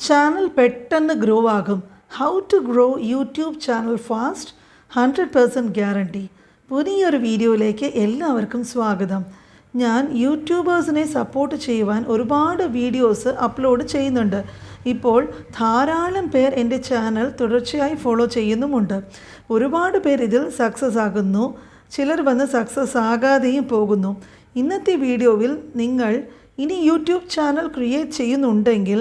Channel പെട്ടെന്ന് grow ആകും. How to grow YouTube channel fast 100% guarantee. പുതിയൊരു വീഡിയോയിലേക്ക് എല്ലാവർക്കും സ്വാഗതം. ഞാൻ യൂട്യൂബേഴ്സിനെ സപ്പോർട്ട് ചെയ്യുവാൻ ഒരുപാട് വീഡിയോസ് അപ്ലോഡ് ചെയ്യുന്നുണ്ട്. ഇപ്പോൾ ധാരാളം പേർ എൻ്റെ ചാനൽ തുടർച്ചയായി ഫോളോ ചെയ്യുന്നുമുണ്ട്. ഒരുപാട് പേർ ഇതിൽ സക്സസ് ആകുന്നു, ചിലർ വന്ന് സക്സസ് ആകാതെയും പോകുന്നു. ഇന്നത്തെ വീഡിയോയിൽ നിങ്ങൾ ഇനി യൂട്യൂബ് ചാനൽ ക്രിയേറ്റ് ചെയ്യുന്നുണ്ടെങ്കിൽ,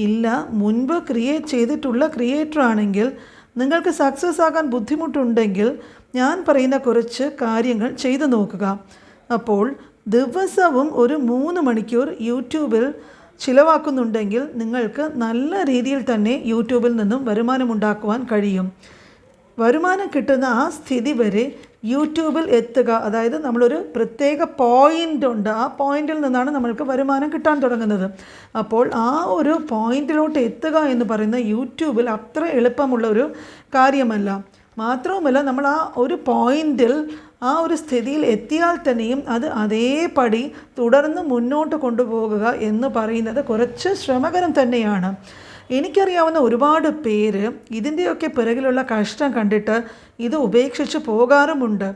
ഇല്ല മുൻപ് ക്രിയേറ്റ് ചെയ്തിട്ടുള്ള ക്രിയേറ്റർ ആണെങ്കിൽ, നിങ്ങൾക്ക് സക്സസ് ആകാൻ ബുദ്ധിമുട്ടുണ്ടെങ്കിൽ ഞാൻ പറയുന്ന കുറച്ച് കാര്യങ്ങൾ ചെയ്തു നോക്കുക. അപ്പോൾ ദിവസവും ഒരു 3 മണിക്കൂർ യൂട്യൂബിൽ ചിലവാക്കുന്നുണ്ടെങ്കിൽ നിങ്ങൾക്ക് നല്ല രീതിയിൽ തന്നെ യൂട്യൂബിൽ നിന്നും വരുമാനമുണ്ടാക്കുവാൻ കഴിയും. വരുമാനം കിട്ടുന്ന ആ സ്ഥിതി വരെ യൂട്യൂബിൽ എത്തുക, അതായത് നമ്മളൊരു പ്രത്യേക പോയിൻ്റ് ഉണ്ട്, ആ പോയിന്റിൽ നിന്നാണ് നമ്മൾക്ക് വരുമാനം കിട്ടാൻ തുടങ്ങുന്നത്. അപ്പോൾ ആ ഒരു പോയിന്റിലോട്ട് എത്തുക എന്ന് പറയുന്ന യൂട്യൂബിൽ അത്ര എളുപ്പമുള്ള ഒരു കാര്യമല്ല. മാത്രവുമല്ല, നമ്മൾ ആ ഒരു പോയിന്റിൽ ആ ഒരു സ്ഥിതിയിൽ എത്തിയാൽ തന്നെയും അത് അതേപടി തുടർന്ന് മുന്നോട്ട് കൊണ്ടുപോകുക എന്ന് പറയുന്നത് കുറച്ച് ശ്രമകരം തന്നെയാണ്. എനിക്കറിയാവുന്ന ഒരുപാട് പേര് ഇതിൻ്റെയൊക്കെ പിറകിലുള്ള കഷ്ടം കണ്ടിട്ട് ഇത് ഉപേക്ഷിച്ച് പോകാറുമുണ്ട്.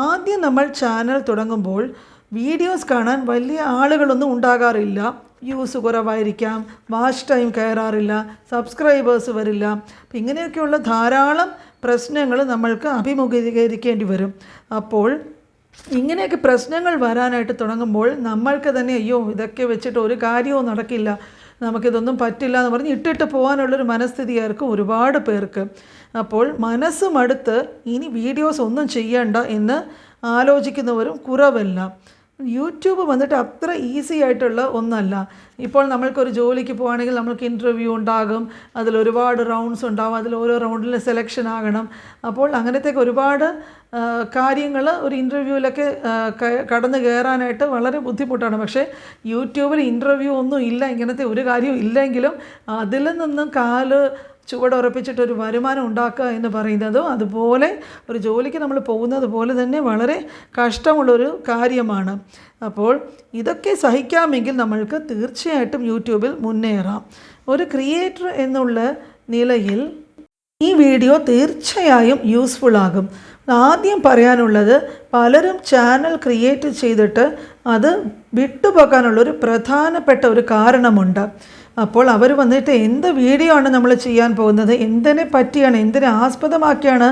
ആദ്യം നമ്മൾ ചാനൽ തുടങ്ങുമ്പോൾ വീഡിയോസ് കാണാൻ വലിയ ആളുകളൊന്നും ഉണ്ടാകാറില്ല. വ്യൂസ് കുറവായിരിക്കാം, വാച്ച് ടൈം കയറാറില്ല, സബ്സ്ക്രൈബേഴ്സ് വരില്ല. അപ്പം ഇങ്ങനെയൊക്കെയുള്ള ധാരാളം പ്രശ്നങ്ങൾ നമ്മൾക്ക് അഭിമുഖീകരിക്കേണ്ടി വരും. അപ്പോൾ ഇങ്ങനെയൊക്കെ പ്രശ്നങ്ങൾ വരാനായിട്ട് തുടങ്ങുമ്പോൾ നമ്മൾക്ക് തന്നെ അയ്യോ ഇതൊക്കെ വെച്ചിട്ട് ഒരു കാര്യവും നടക്കില്ല, നമുക്കിതൊന്നും പറ്റില്ല എന്ന് പറഞ്ഞ് ഇട്ടിട്ട് പോകാനുള്ളൊരു മനസ്ഥിതിയായിരിക്കും ഒരുപാട് പേർക്ക്. അപ്പോൾ മനസ്സ് മടുത്ത് ഇനി വീഡിയോസ് ഒന്നും ചെയ്യണ്ട എന്ന് ആലോചിക്കുന്നവരും കുറവല്ല. യൂട്യൂബ് വന്നിട്ട് അത്ര ഈസി ആയിട്ടുള്ള ഒന്നല്ല. ഇപ്പോൾ നമ്മൾക്കൊരു ജോലിക്ക് പോവുകയാണെങ്കിൽ നമ്മൾക്ക് ഇൻ്റർവ്യൂ ഉണ്ടാകും, അതിലൊരുപാട് റൗണ്ട്സ് ഉണ്ടാകും, അതിൽ ഓരോ റൗണ്ടിൽ സെലക്ഷൻ ആകണം. അപ്പോൾ അങ്ങനത്തേക്ക് ഒരുപാട് കാര്യങ്ങൾ ഒരു ഇൻ്റർവ്യൂവിലൊക്കെ കടന്നു കയറാനായിട്ട് വളരെ ബുദ്ധിമുട്ടാണ്. പക്ഷേ യൂട്യൂബിൽ ഇൻ്റർവ്യൂ ഒന്നും ഇല്ല, ഇങ്ങനത്തെ ഒരു കാര്യവും ഇല്ലെങ്കിലും അതിൽ നിന്നും ചുവടുറപ്പിച്ചിട്ടൊരു വരുമാനം ഉണ്ടാക്കുക എന്ന് പറയുന്നതും അതുപോലെ ഒരു ജോലിക്ക് നമ്മൾ പോകുന്നത് പോലെ തന്നെ വളരെ കഷ്ടമുള്ളൊരു കാര്യമാണ്. അപ്പോൾ ഇതൊക്കെ സഹിക്കാമെങ്കിൽ നമ്മൾക്ക് തീർച്ചയായിട്ടും യൂട്യൂബിൽ മുന്നേറാം. ഒരു ക്രിയേറ്റർ എന്നുള്ള നിലയിൽ ഈ വീഡിയോ തീർച്ചയായും യൂസ്ഫുൾ ആകും. ആദ്യം പറയാനുള്ളത്, പലരും ചാനൽ ക്രിയേറ്റ് ചെയ്തിട്ട് അത് വിട്ടുപോകാനുള്ളൊരു പ്രധാനപ്പെട്ട ഒരു കാരണമുണ്ട്. അപ്പോൾ അവർ വന്നിട്ട് എന്ത് വീഡിയോ ആണ് നമ്മൾ ചെയ്യാൻ പോകുന്നത്, എന്തിനെ പറ്റിയാണ്, എന്തിനെ ആസ്പദമാക്കിയാണ്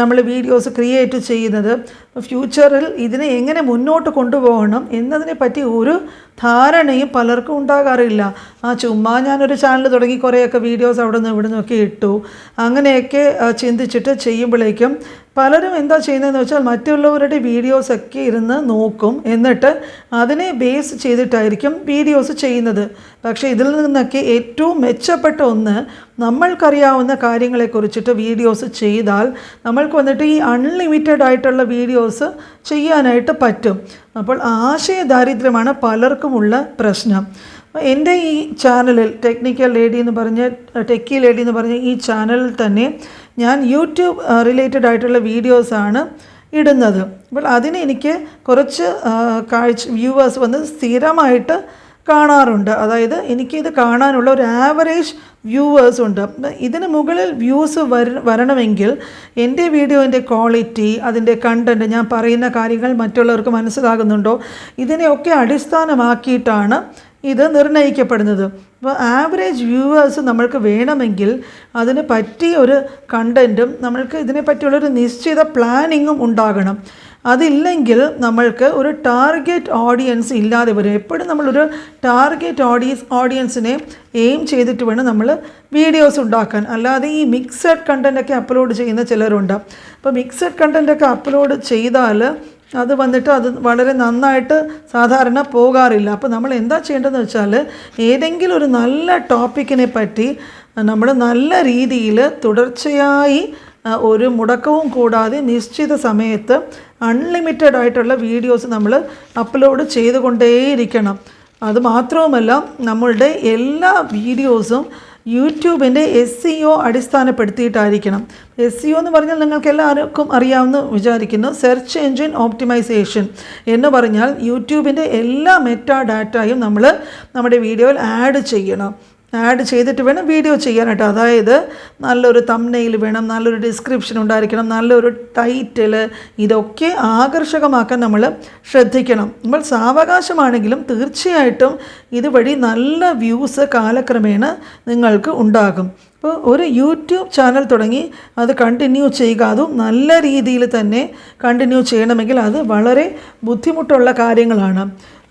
നമ്മൾ വീഡിയോസ് ക്രിയേറ്റ് ചെയ്യുന്നത്, ഫ്യൂച്ചറിൽ ഇതിനെ എങ്ങനെ മുന്നോട്ട് കൊണ്ടുപോകണം എന്നതിനെ പറ്റി ഒരു ധാരണയും പലർക്കും ഉണ്ടാകാറില്ല. ചുമ്മാ ഞാനൊരു ചാനൽ തുടങ്ങി കുറേയൊക്കെ വീഡിയോസ് അവിടെ നിന്ന് ഇവിടെ നിന്നൊക്കെ ഇട്ടു, അങ്ങനെയൊക്കെ ചിന്തിച്ചിട്ട് ചെയ്യുമ്പോഴേക്കും പലരും എന്താ ചെയ്യുന്നതെന്ന് വെച്ചാൽ മറ്റുള്ളവരുടെ വീഡിയോസൊക്കെ ഇരുന്ന് നോക്കും, എന്നിട്ട് അതിനെ ബേസ് ചെയ്തിട്ടായിരിക്കും വീഡിയോസ് ചെയ്യുന്നത്. പക്ഷേ ഇതിൽ നിന്നൊക്കെ ഏറ്റവും മെച്ചപ്പെട്ട ഒന്ന്, നമ്മൾക്കറിയാവുന്ന കാര്യങ്ങളെക്കുറിച്ചിട്ട് വീഡിയോസ് ചെയ്താൽ നമ്മൾക്ക് വന്നിട്ട് ഈ അൺലിമിറ്റഡ് ആയിട്ടുള്ള വീഡിയോസ് ചെയ്യാനായിട്ട് പറ്റും. അപ്പോൾ ആശയദാരിദ്ര്യമാണ് പലർക്കുമുള്ള പ്രശ്നം. എൻ്റെ ഈ ചാനലിൽ ടെക്കി ലേഡി എന്ന് പറഞ്ഞ ഈ ചാനലിൽ തന്നെ ഞാൻ യൂട്യൂബ് റിലേറ്റഡ് ആയിട്ടുള്ള വീഡിയോസാണ് ഇടുന്നത്. അപ്പോൾ അതിന് എനിക്ക് കുറച്ച് വ്യൂവേഴ്സ് വന്ന് സ്ഥിരമായിട്ട് കാണാറുണ്ട്. അതായത് എനിക്കിത് കാണാനുള്ള ഒരു ആവറേജ് വ്യൂവേഴ്സ് ഉണ്ട്. ഇതിന് മുകളിൽ വ്യൂസ് വരണമെങ്കിൽ എൻ്റെ വീഡിയോൻ്റെ ക്വാളിറ്റി, അതിൻ്റെ കണ്ടൻറ്റ്, ഞാൻ പറയുന്ന കാര്യങ്ങൾ മറ്റുള്ളവർക്ക് മനസ്സിലാകുന്നുണ്ടോ, ഇതിനെയൊക്കെ അടിസ്ഥാനമാക്കിയിട്ടാണ് ഇത് നിർണ്ണയിക്കപ്പെടുന്നത്. അപ്പോൾ ആവറേജ് വ്യൂവേഴ്സ് നമ്മൾക്ക് വേണമെങ്കിൽ അതിന് പറ്റിയ ഒരു കണ്ടൻറ്റും നമ്മൾക്ക് ഇതിനെപ്പറ്റിയുള്ളൊരു നിശ്ചിത പ്ലാനിങ്ങും ഉണ്ടാകണം. അതില്ലെങ്കിൽ നമ്മൾക്ക് ഒരു ടാർഗറ്റ് ഓഡിയൻസ് ഇല്ലാതെ വരും. എപ്പോഴും നമ്മളൊരു ടാർഗറ്റ് ഓഡിയൻസിനെ എയിം ചെയ്തിട്ട് വേണം നമ്മൾ വീഡിയോസ് ഉണ്ടാക്കാൻ. അല്ലാതെ ഈ മിക്സഡ് കണ്ടൻറ്റൊക്കെ അപ്ലോഡ് ചെയ്യുന്ന ചിലരുണ്ട്. അപ്പോൾ മിക്സഡ് കണ്ടൻറ്റൊക്കെ അപ്ലോഡ് ചെയ്താൽ അത് വന്നിട്ട് അത് വളരെ നന്നായിട്ട് സാധാരണ പോകാറില്ല. അപ്പോൾ നമ്മൾ എന്താ ചെയ്യേണ്ടതെന്ന് വെച്ചാൽ, ഏതെങ്കിലും ഒരു നല്ല ടോപ്പിക്കിനെ പറ്റി നമ്മൾ നല്ല രീതിയിൽ തുടർച്ചയായി ഒരു മുടക്കവും കൂടാതെ നിശ്ചിത സമയത്ത് അൺലിമിറ്റഡ് ആയിട്ടുള്ള വീഡിയോസ് നമ്മൾ അപ്ലോഡ് ചെയ്തുകൊണ്ടേയിരിക്കണം. അതുമാത്രവുമല്ല, നമ്മളുടെ എല്ലാ വീഡിയോസും യൂട്യൂബിൻ്റെ SEO അടിസ്ഥാനപ്പെടുത്തിയിട്ടായിരിക്കണം. SEO എന്ന് പറഞ്ഞാൽ നിങ്ങൾക്ക് എല്ലാവർക്കും അറിയാമെന്ന് വിചാരിക്കുന്നു. സെർച്ച് എൻജിൻ ഓപ്റ്റിമൈസേഷൻ എന്ന് പറഞ്ഞാൽ യൂട്യൂബിൻ്റെ എല്ലാ മെറ്റാ ഡാറ്റയും നമ്മൾ നമ്മുടെ വീഡിയോയിൽ ആഡ് ചെയ്യണം. ആഡ് ചെയ്തിട്ട് വേണം വീഡിയോ ചെയ്യാനായിട്ട്. അതായത് നല്ലൊരു തംബ്നെയിൽ വേണം, നല്ലൊരു ഡിസ്ക്രിപ്ഷൻ ഉണ്ടായിരിക്കണം, നല്ലൊരു ടൈറ്റിൽ, ഇതൊക്കെ ആകർഷകമാക്കാൻ നമ്മൾ ശ്രദ്ധിക്കണം. നമ്മൾ സാവകാശമാണെങ്കിലും തീർച്ചയായിട്ടും ഇതുവഴി നല്ല വ്യൂസ് കാലക്രമേണ നിങ്ങൾക്ക് ഉണ്ടാകും. അപ്പോൾ ഒരു യൂട്യൂബ് ചാനൽ തുടങ്ങി അത് കണ്ടിന്യൂ ചെയ്യുക, അതും നല്ല രീതിയിൽ തന്നെ കണ്ടിന്യൂ ചെയ്യണമെങ്കിൽ അത് വളരെ ബുദ്ധിമുട്ടുള്ള കാര്യങ്ങളാണ്.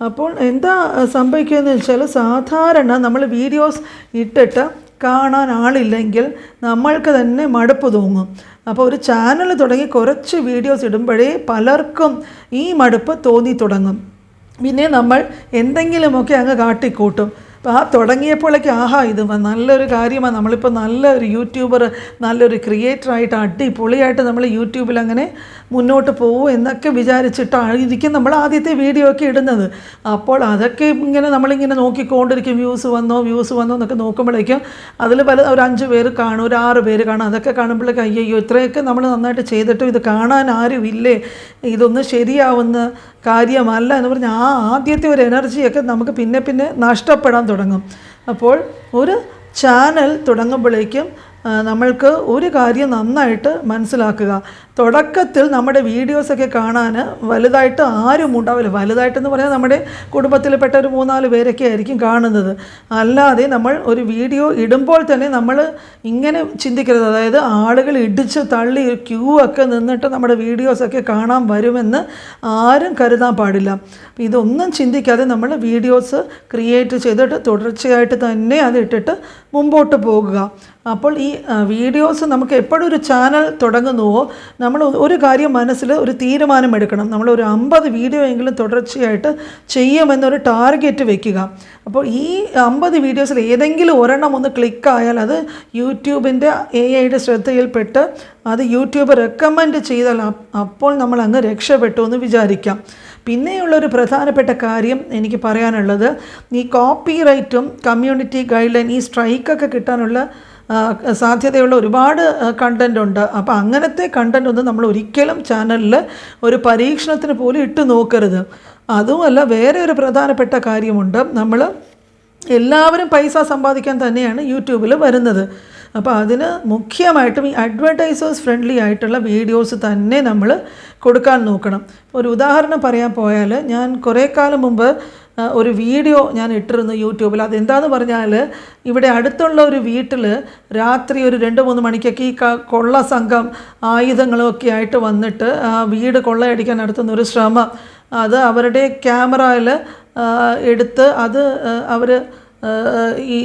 അപ്പോൾ എന്താ സംഭവിക്കുകയെന്ന് വെച്ചാൽ, സാധാരണ നമ്മൾ വീഡിയോസ് ഇട്ടിട്ട് കാണാൻ ആളില്ലെങ്കിൽ നമ്മൾക്ക് തന്നെ മടുപ്പ് തോന്നും. അപ്പോൾ ഒരു ചാനൽ തുടങ്ങി കുറച്ച് വീഡിയോസ് ഇടുമ്പോഴേ പലർക്കും ഈ മടുപ്പ് തോന്നി തുടങ്ങും. പിന്നെ നമ്മൾ എന്തെങ്കിലുമൊക്കെ അങ്ങ് കാട്ടിക്കൂട്ടും. അപ്പോൾ ആ തുടങ്ങിയപ്പോഴേക്ക് ഇത് നല്ലൊരു കാര്യമാണ്, നമ്മളിപ്പോൾ നല്ലൊരു യൂട്യൂബർ, നല്ലൊരു ക്രിയേറ്ററായിട്ട് അടിപൊളിയായിട്ട് നമ്മൾ യൂട്യൂബിൽ അങ്ങനെ മുന്നോട്ട് പോകും എന്നൊക്കെ വിചാരിച്ചിട്ടായിരിക്കും നമ്മൾ ആദ്യത്തെ വീഡിയോ ഒക്കെ ഇടുന്നത്. അപ്പോൾ അതൊക്കെ നമ്മളിങ്ങനെ നോക്കിക്കൊണ്ടിരിക്കും, വ്യൂസ് വന്നോ എന്നൊക്കെ നോക്കുമ്പോഴേക്കും അതിൽ ഒരു 5 പേര് കാണും, ഒരു 6 പേര് കാണും. അതൊക്കെ കാണുമ്പോഴേക്കും അയ്യോ ഇത്രയൊക്കെ നമ്മൾ നന്നായിട്ട് ചെയ്തിട്ടും ഇത് കാണാൻ ആരും ഇല്ലേ, ഇതൊന്നും ശരിയാവുന്ന കാര്യമല്ല എന്ന് പറഞ്ഞ് ആ ആദ്യത്തെ ഒരു എനർജിയൊക്കെ നമുക്ക് പിന്നെ നഷ്ടപ്പെടാൻ തുടങ്ങും. അപ്പോൾ ഒരു ചാനൽ തുടങ്ങുമ്പോഴേക്കും നമ്മൾക്ക് ഒരു കാര്യം നന്നായിട്ട് മനസ്സിലാക്കുക. തുടക്കത്തിൽ നമ്മുടെ വീഡിയോസൊക്കെ കാണാൻ വലുതായിട്ട് ആരും ഉണ്ടാവില്ല. വലുതായിട്ടെന്ന് പറഞ്ഞാൽ നമ്മുടെ കുടുംബത്തിൽപ്പെട്ട ഒരു 3-4 പേരൊക്കെ ആയിരിക്കും കാണുന്നത്. അല്ലാതെ നമ്മൾ ഒരു വീഡിയോ ഇടുമ്പോൾ തന്നെ നമ്മൾ ഇങ്ങനെ ചിന്തിക്കരുത്. അതായത് ആളുകൾ ഇടിച്ച് തള്ളി ക്യൂ ഒക്കെ നിന്നിട്ട് നമ്മുടെ വീഡിയോസൊക്കെ കാണാൻ വരുമെന്ന് ആരും കരുതാൻ പാടില്ല. ഇതൊന്നും ചിന്തിക്കാതെ നമ്മൾ വീഡിയോസ് ക്രിയേറ്റ് ചെയ്തിട്ട് തുടർച്ചയായിട്ട് തന്നെ അത് ഇട്ടിട്ട് മുമ്പോട്ട് പോകുക. അപ്പോൾ ഈ വീഡിയോസ് നമുക്ക് എപ്പോഴും ഒരു ചാനൽ തുടങ്ങുന്നുവോ നമ്മൾ ഒരു കാര്യം മനസ്സിൽ ഒരു തീരുമാനമെടുക്കണം. നമ്മളൊരു 50 വീഡിയോ എങ്കിലും തുടർച്ചയായിട്ട് ചെയ്യുമെന്നൊരു ടാർഗറ്റ് വയ്ക്കുക. അപ്പോൾ ഈ 50 വീഡിയോസിൽ ഏതെങ്കിലും ഒരെണ്ണം ഒന്ന് ക്ലിക്കായാൽ അത് യൂട്യൂബിൻ്റെ AI ശ്രദ്ധയിൽപ്പെട്ട് അത് യൂട്യൂബ് റെക്കമെൻഡ് ചെയ്താൽ അപ്പോൾ നമ്മൾ അങ്ങ് രക്ഷപ്പെട്ടു എന്ന് വിചാരിക്കാം. പിന്നെയുള്ളൊരു പ്രധാനപ്പെട്ട കാര്യം എനിക്ക് പറയാനുള്ളത്, ഈ കോപ്പിറൈറ്റും കമ്മ്യൂണിറ്റി ഗൈഡ് ലൈൻ, ഈ സ്ട്രൈക്കൊക്കെ കിട്ടാനുള്ള സാധ്യതയുള്ള ഒരുപാട് കണ്ടൻ്റ് ഉണ്ട്. അപ്പോൾ അങ്ങനത്തെ കണ്ടൻ്റ് ഒന്നും നമ്മൾ ഒരിക്കലും ചാനലിൽ ഒരു പരീക്ഷണത്തിന് പോലും ഇട്ട് നോക്കരുത്. അതുമല്ല, വേറെ ഒരു പ്രധാനപ്പെട്ട കാര്യമുണ്ട്. നമ്മൾ എല്ലാവരും പൈസ സമ്പാദിക്കാൻ തന്നെയാണ് യൂട്യൂബിൽ വരുന്നത്. അപ്പോൾ അതിന് മുഖ്യമായിട്ടും ഈ അഡ്വർടൈസേഴ്സ് ഫ്രണ്ട്ലി ആയിട്ടുള്ള വീഡിയോസ് തന്നെ നമ്മൾ കൊടുക്കാൻ നോക്കണം. ഒരു ഉദാഹരണം പറയാൻ പോയാൽ, ഞാൻ കുറേ കാലം മുമ്പ് ഒരു വീഡിയോ ഞാൻ ഇട്ടിരുന്നു യൂട്യൂബിൽ. അതെന്താണെന്ന് പറഞ്ഞാൽ, ഇവിടെ അടുത്തുള്ള ഒരു വീട്ടിൽ രാത്രി ഒരു 2-3 മണിക്കൊക്കെ ഈ കൊള്ള സംഘം ആയുധങ്ങളൊക്കെ ആയിട്ട് വന്നിട്ട് ആ വീട് കൊള്ളയടിക്കാൻ നടത്തുന്ന ഒരു ശ്രമം, അത് അവരുടെ ക്യാമറയിൽ എടുത്ത് അത് അവർ ഈ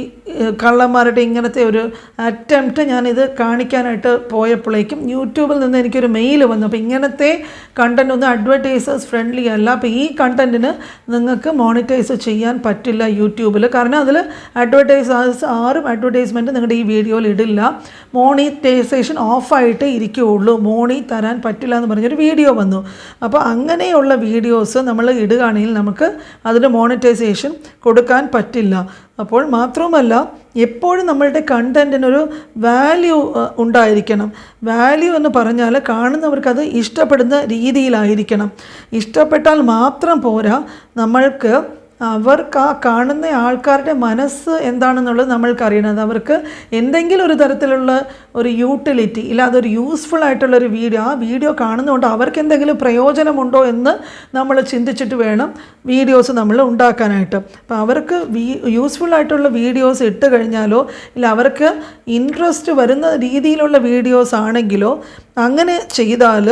കള്ളന്മാരുടെ ഇങ്ങനത്തെ ഒരു അറ്റംപ്റ്റ് ഞാനിത് കാണിക്കാനായിട്ട് പോയപ്പോഴേക്കും യൂട്യൂബിൽ നിന്ന് എനിക്കൊരു മെയിൽ വന്നു. അപ്പോൾ ഇങ്ങനത്തെ കണ്ടൻറ് ഒന്നും അഡ്വർടൈസേഴ്സ് ഫ്രണ്ട്ലി അല്ല. അപ്പോൾ ഈ കണ്ടൻറ്റിന് നിങ്ങൾക്ക് മോണിറ്റൈസ് ചെയ്യാൻ പറ്റില്ല യൂട്യൂബിൽ. കാരണം അതിൽ ആരും അഡ്വർടൈസ്മെൻറ്റ് നിങ്ങളുടെ ഈ വീഡിയോയിൽ ഇടില്ല. മോണിറ്റൈസേഷൻ ഓഫായിട്ട് ഇരിക്കുകയുള്ളൂ, മോണി തരാൻ പറ്റില്ല എന്ന് പറഞ്ഞൊരു വീഡിയോ വന്നു. അപ്പോൾ അങ്ങനെയുള്ള വീഡിയോസ് നമ്മൾ ഇടുകയാണെങ്കിൽ നമുക്ക് അതിന് മോണിറ്റൈസേഷൻ കൊടുക്കാൻ പറ്റില്ല. അപ്പോൾ മാത്രവുമല്ല, എപ്പോഴും നമ്മളുടെ കണ്ടൻറ്റിനൊരു വാല്യൂ ഉണ്ടായിരിക്കണം. വാല്യൂ എന്ന് പറഞ്ഞാൽ കാണുന്നവർക്കത് ഇഷ്ടപ്പെടുന്ന രീതിയിലായിരിക്കണം. ഇഷ്ടപ്പെട്ടാൽ മാത്രം പോരാ, നമ്മൾക്ക് അവർക്ക് ആ കാണുന്ന ആൾക്കാരുടെ മനസ്സ് എന്താണെന്നുള്ളത് നമ്മൾക്കറിയണം. അവർക്ക് എന്തെങ്കിലും ഒരു തരത്തിലുള്ള ഒരു യൂട്ടിലിറ്റി ഇല്ല, അതൊരു യൂസ്ഫുൾ ആയിട്ടുള്ളൊരു വീഡിയോ, ആ വീഡിയോ കാണുന്നതുകൊണ്ട് അവർക്ക് എന്തെങ്കിലും പ്രയോജനമുണ്ടോ എന്ന് നമ്മൾ ചിന്തിച്ചിട്ട് വേണം വീഡിയോസ് നമ്മൾ ഉണ്ടാക്കാനായിട്ട്. അപ്പോൾ അവർക്ക് യൂസ്ഫുൾ ആയിട്ടുള്ള വീഡിയോസ് ഇട്ട് കഴിഞ്ഞാലോ ഇല്ല അവർക്ക് ഇൻട്രസ്റ്റ് വരുന്ന രീതിയിലുള്ള വീഡിയോസ് ആണെങ്കിലോ അങ്ങനെ ചെയ്താൽ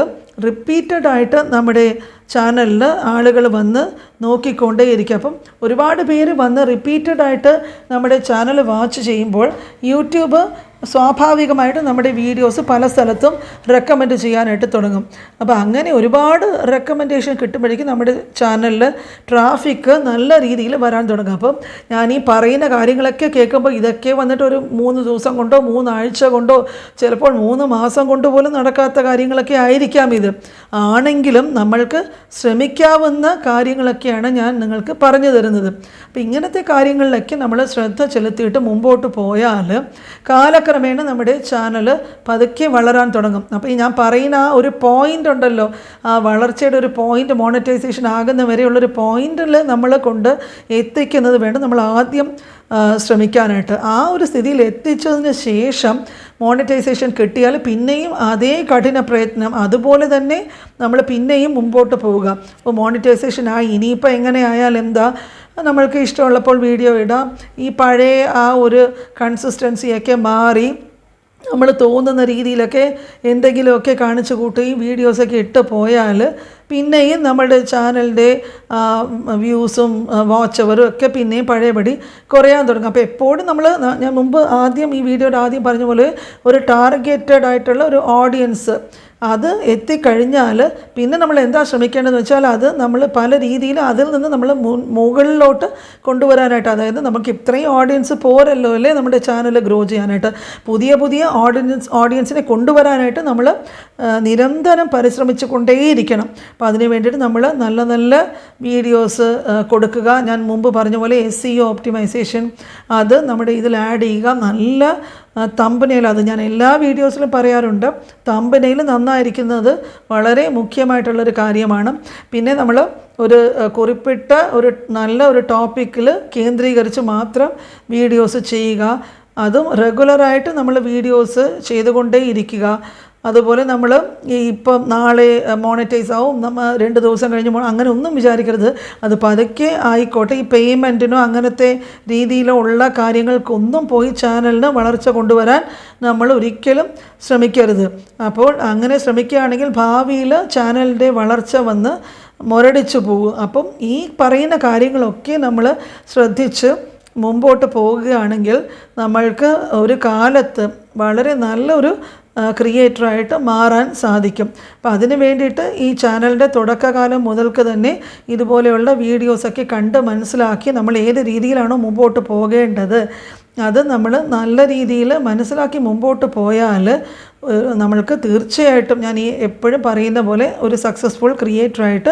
റിപ്പീറ്റഡായിട്ട് നമ്മുടെ ചാനലിൽ ആളുകൾ വന്ന് നോക്കിക്കൊണ്ടേയിരിക്കും. അപ്പം ഒരുപാട് പേര് വന്ന് റിപ്പീറ്റഡായിട്ട് നമ്മുടെ ചാനൽ വാച്ച് ചെയ്യുമ്പോൾ യൂട്യൂബ് സ്വാഭാവികമായിട്ട് നമ്മുടെ വീഡിയോസ് പല സ്ഥലത്തും റെക്കമെൻഡ് ചെയ്യാനായിട്ട് തുടങ്ങും. അപ്പോൾ അങ്ങനെ ഒരുപാട് റെക്കമെൻഡേഷൻ കിട്ടുമ്പോഴേക്കും നമ്മുടെ ചാനലിൽ ട്രാഫിക്ക് നല്ല രീതിയിൽ വരാൻ തുടങ്ങും. അപ്പം ഞാൻ ഈ പറയുന്ന കാര്യങ്ങളൊക്കെ കേൾക്കുമ്പോൾ ഇതൊക്കെ വന്നിട്ട് ഒരു 3 ദിവസം കൊണ്ടോ 3 ആഴ്ച കൊണ്ടോ ചിലപ്പോൾ 3 മാസം കൊണ്ട് പോലും നടക്കാത്ത കാര്യങ്ങളൊക്കെ ആയിരിക്കാം ഇത്. ആണെങ്കിലും നമ്മൾക്ക് ശ്രമിക്കാവുന്ന കാര്യങ്ങളൊക്കെയാണ് ഞാൻ നിങ്ങൾക്ക് പറഞ്ഞു തരുന്നത്. അപ്പോൾ ഇങ്ങനത്തെ കാര്യങ്ങളിലൊക്കെ നമ്മൾ ശ്രദ്ധ ചെലുത്തിയിട്ട് മുമ്പോട്ട് പോയാൽ കാലക്രമേണ കാലക്രമേണ നമ്മുടെ ചാനൽ പതുക്കെ വളരാൻ തുടങ്ങും. അപ്പോൾ ഈ ഞാൻ പറയുന്ന ആ ഒരു പോയിൻ്റ് ഉണ്ടല്ലോ, ആ വളർച്ചയുടെ ഒരു പോയിൻ്റ്, മോണിറ്റൈസേഷൻ ആകുന്ന വരെയുള്ളൊരു പോയിൻ്റിൽ നമ്മൾ കൊണ്ട് എത്തിക്കുന്നത് വേണം നമ്മൾ ആദ്യം ശ്രമിക്കാനായിട്ട്. ആ ഒരു സ്ഥിതിയിൽ എത്തിച്ചതിന് ശേഷം മോണിറ്റൈസേഷൻ കിട്ടിയാൽ പിന്നെയും അതേ കഠിന പ്രയത്നം അതുപോലെ തന്നെ നമ്മൾ പിന്നെയും മുമ്പോട്ട് പോവുക. അപ്പോൾ മോണിറ്റൈസേഷൻ ഇനിയിപ്പോൾ എങ്ങനെ ആയാൽ എന്താ, നമ്മൾക്ക് ഇഷ്ടമുള്ളപ്പോൾ വീഡിയോ ഇടാം. ഈ പഴയ ആ ഒരു കൺസിസ്റ്റൻസിയൊക്കെ മാറി നമ്മൾ തോന്നുന്ന രീതിയിലൊക്കെ എന്തെങ്കിലുമൊക്കെ കാണിച്ചു കൂട്ടി വീഡിയോസൊക്കെ ഇട്ട് പോയാൽ പിന്നെയും നമ്മുടെ ചാനലിൻ്റെ വ്യൂസും വാച്ച് അവറും ഒക്കെ പിന്നെയും പഴയപടി കുറയാൻ തുടങ്ങും. അപ്പോൾ എപ്പോഴും ഞാൻ മുമ്പ് ഈ വീഡിയോയുടെ ആദ്യം പറഞ്ഞ പോലെ ഒരു ടാർഗറ്റഡ് ആയിട്ടുള്ള ഒരു ഓഡിയൻസ് അത് എത്തിക്കഴിഞ്ഞാൽ പിന്നെ നമ്മൾ എന്താ ശ്രമിക്കേണ്ടതെന്ന് വെച്ചാൽ അത് നമ്മൾ പല രീതിയിൽ അതിൽ നിന്ന് നമ്മൾ മുകളിലോട്ട് കൊണ്ടുവരാനായിട്ട്, അതായത് നമുക്ക് ഇത്രയും ഓഡിയൻസ് പോരല്ലോ അല്ലേ നമ്മുടെ ചാനൽ ഗ്രോ ചെയ്യാനായിട്ട്, പുതിയ ഓഡിയൻസിനെ കൊണ്ടുവരാനായിട്ട് നമ്മൾ നിരന്തരം പരിശ്രമിച്ചു കൊണ്ടേയിരിക്കണം. അപ്പോൾ അതിന് വേണ്ടിയിട്ട് നമ്മൾ നല്ല നല്ല വീഡിയോസ് കൊടുക്കുക. ഞാൻ മുമ്പ് പറഞ്ഞ പോലെ SEO ഒപ്റ്റിമൈസേഷൻ അത് നമ്മുടെ ഇതിൽ ആഡ് ചെയ്യുക. നല്ല തമ്പനെയിൽ, അത് ഞാൻ എല്ലാ വീഡിയോസിലും പറയാറുണ്ട്, തമ്പനെയിൽ നന്നായിരിക്കുന്നത് വളരെ മുഖ്യമായിട്ടുള്ളൊരു കാര്യമാണ്. പിന്നെ നമ്മൾ ഒരു കുറിപ്പിട്ട നല്ല ഒരു ടോപ്പിക്കിൽ കേന്ദ്രീകരിച്ച് മാത്രം വീഡിയോസ് ചെയ്യുക. അതും റെഗുലറായിട്ട് നമ്മൾ വീഡിയോസ് ചെയ്തുകൊണ്ടേ ഇരിക്കുക. അതുപോലെ നമ്മൾ ഇപ്പം നാളെ മോണിറ്റൈസ് ആവും, 2 ദിവസം കഴിഞ്ഞ് അങ്ങനെ ഒന്നും വിചാരിക്കരുത്. അത് പതുക്കെ ആയിക്കോട്ടെ. ഈ പേയ്മെൻറ്റിനോ അങ്ങനത്തെ രീതിയിലോ ഉള്ള കാര്യങ്ങൾക്കൊന്നും പോയി ചാനലിന് വളർച്ച കൊണ്ടുവരാൻ നമ്മൾ ഒരിക്കലും ശ്രമിക്കരുത്. അപ്പോൾ അങ്ങനെ ശ്രമിക്കുകയാണെങ്കിൽ ഭാവിയിൽ ചാനലിൻ്റെ വളർച്ച വന്ന് മുരടിച്ചു പോകും. അപ്പം ഈ പറയുന്ന കാര്യങ്ങളൊക്കെ നമ്മൾ ശ്രദ്ധിച്ച് മുമ്പോട്ട് പോവുകയാണെങ്കിൽ നമ്മൾക്ക് ഒരു കാലത്ത് വളരെ നല്ലൊരു ക്രിയേറ്ററായിട്ട് മാറാൻ സാധിക്കും. അപ്പോൾ അതിന് വേണ്ടിയിട്ട് ഈ ചാനലിൻ്റെ തുടക്കകാലം മുതൽക്ക് തന്നെ ഇതുപോലെയുള്ള വീഡിയോസൊക്കെ കണ്ട് മനസ്സിലാക്കി നമ്മൾ ഏത് രീതിയിലാണോ മുമ്പോട്ട് പോകേണ്ടത് അത് നമ്മൾ നല്ല രീതിയിൽ മനസ്സിലാക്കി മുമ്പോട്ട് പോയാൽ നമ്മൾക്ക് തീർച്ചയായിട്ടും ഞാൻ എപ്പോഴും പറയുന്ന പോലെ ഒരു സക്സസ്ഫുൾ ക്രിയേറ്ററായിട്ട്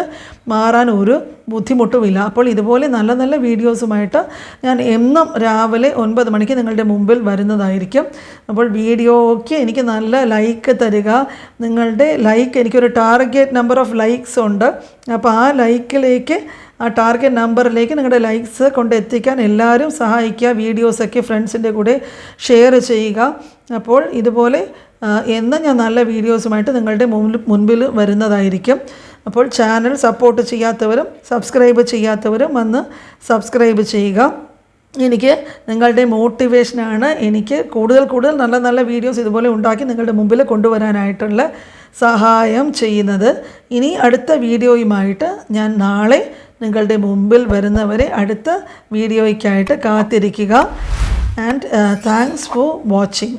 മാറാൻ ഒരു ബുദ്ധിമുട്ടുമില്ല. അപ്പോൾ ഇതുപോലെ നല്ല നല്ല വീഡിയോസുമായിട്ട് ഞാൻ എന്നും രാവിലെ 9 മണിക്ക് നിങ്ങളുടെ മുമ്പിൽ വരുന്നതായിരിക്കും. അപ്പോൾ വീഡിയോയ്ക്ക് എനിക്ക് നല്ല ലൈക്ക് തരിക. നിങ്ങളുടെ ലൈക്ക്, എനിക്കൊരു ടാർഗറ്റ് നമ്പർ ഓഫ് ലൈക്സ് ഉണ്ട്. അപ്പോൾ ആ ടാർഗറ്റ് നമ്പറിലേക്ക് നിങ്ങളുടെ ലൈക്സ് കൊണ്ടെത്തിക്കാൻ എല്ലാവരും സഹായിക്കുക. വീഡിയോസൊക്കെ ഫ്രണ്ട്സിൻ്റെ കൂടെ ഷെയർ ചെയ്യുക. അപ്പോൾ ഇതുപോലെ എന്നും ഞാൻ നല്ല വീഡിയോസുമായിട്ട് നിങ്ങളുടെ മുൻപിൽ വരുന്നതായിരിക്കും. അപ്പോൾ ചാനൽ സപ്പോർട്ട് ചെയ്യാത്തവരും സബ്സ്ക്രൈബ് ചെയ്യാത്തവരും വന്ന് സബ്സ്ക്രൈബ് ചെയ്യുക. എനിക്ക് നിങ്ങളുടെ മോട്ടിവേഷനാണ് എനിക്ക് കൂടുതൽ നല്ല നല്ല വീഡിയോസ് ഇതുപോലെ ഉണ്ടാക്കി നിങ്ങളുടെ മുമ്പിൽ കൊണ്ടുവരാനായിട്ടുള്ള സഹായം ചെയ്യുന്നത്. ഇനി അടുത്ത വീഡിയോയുമായിട്ട് ഞാൻ നാളെ നിങ്ങളുടെ മുമ്പിൽ വരുന്നവരെ അടുത്ത വീഡിയോയ്ക്കായിട്ട് കാത്തിരിക്കുക. And thanks for watching.